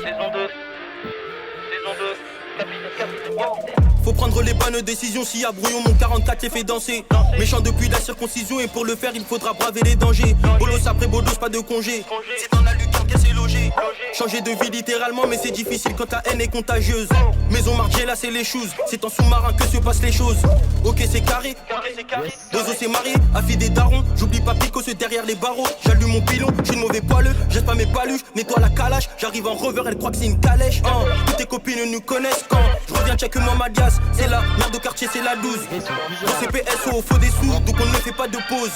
Saison 2. Saison 2. Capitaine. Faut prendre les bonnes décisions, s'il y a brouillon, mon 44 les fait danser. Méchant depuis la circoncision, et pour le faire, il faudra braver les dangers. Bolos après bolos, pas de congé. C'est dans la lutte qu'est c'est logé. Changer de vie littéralement, mais c'est difficile quand ta haine est contagieuse. Maison Margiela, c'est les choses. C'est en sous-marin que se passent les choses. Ok, c'est carré. Bozo s'est marié, a fait des darons. J'oublie pas Pico, c'est derrière les barreaux. J'allume mon pilon, je suis de mauvais poileux. Jette pas mes paluches, nettoie la calache. J'arrive en rover, elle croit que c'est une calèche. Toutes tes copines nous connaissent quand je reviens check-moi ma dias. C'est la merde au quartier, c'est la 12. Au CPSO, au faux des sous, donc on ne fait pas de pause.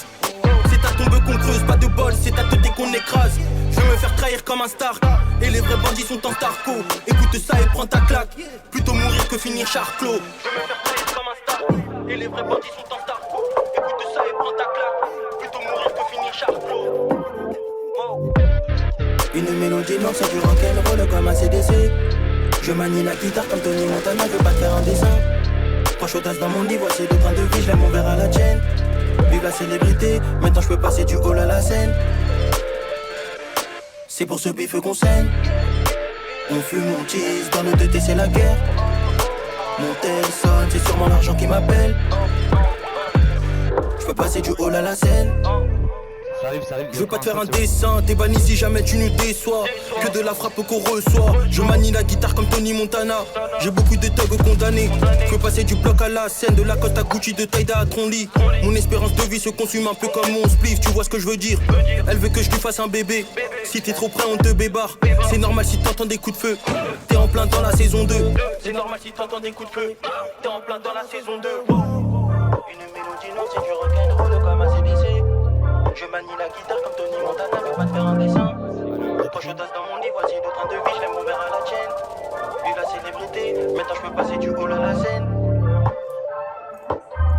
C'est à tombe qu'on creuse, pas de bol, c'est à teuter qu'on écrase. Je veux me faire trahir comme un star, et les vrais bandits sont en tarco. Écoute ça et prends ta claque, plutôt mourir que finir charclos. Je veux me faire trahir comme un star, et les vrais bandits sont en tarco. Écoute ça et prends ta claque, plutôt mourir que finir charclos. Une mélodie noire, c'est du rock'n'roll comme un CDC. Je manie la guitare comme Tony Montana, je veux pas te faire un dessin. 3 chaudasses dans mon lit, voici le train de vie, je lève mon verre à la chaîne. Vive la célébrité, maintenant je peux passer du hall à la scène. C'est pour ce bif qu'on saigne. On fume, on tease, dans nos TT c'est la guerre. Mon tel sonne, c'est sûrement l'argent qui m'appelle. Je peux passer du hall à la scène. Ça arrive. Je veux pas te faire un dessin, t'es banni si jamais tu nous déçois. Que de la frappe qu'on reçoit. Je manie la guitare comme Tony Montana. J'ai beaucoup de thugs condamnés. Je veux passer du bloc à la scène, de la côte à Gucci, de Taïda à Tronly. Mon espérance de vie se consume un peu comme mon spliff, tu vois ce que je veux dire. Elle veut que je lui fasse un bébé. Si t'es trop près on te bébarre. C'est normal si t'entends des coups de feu. T'es en plein dans la saison 2. C'est normal si t'entends des coups de feu. T'es en plein dans la saison 2. Une mélodie noire, c'est du rock'n'roll comme un CDC. Je manie la guitare comme Tony Montana, veux pas te faire un dessin. Quand je tasse dans mon lit, voici le train de vie, je lève mon verre à la chaîne. Vive la célébrité, maintenant je peux passer du hall à la scène.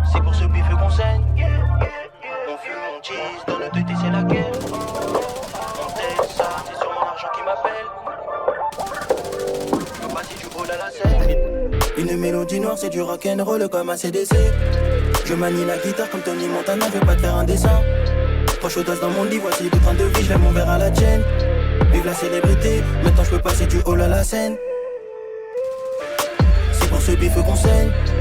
C'est pour ce bif qu'on saigne. On fume, on tease, dans le TT c'est la guerre. On teste ça, c'est sûrement l'argent qui m'appelle. Je peux passer du hall à la scène. Une mélodie noire, c'est du rock'n'roll comme un CDC. Je manie la guitare comme Tony Montana, veux pas te faire un dessin. 3 chaudasses dans mon lit, voici le train de vie, je lève mon verre à la chaîne. Vive la célébrité, maintenant je peux passer du hall à la scène. C'est pour ce bif qu'on saigne.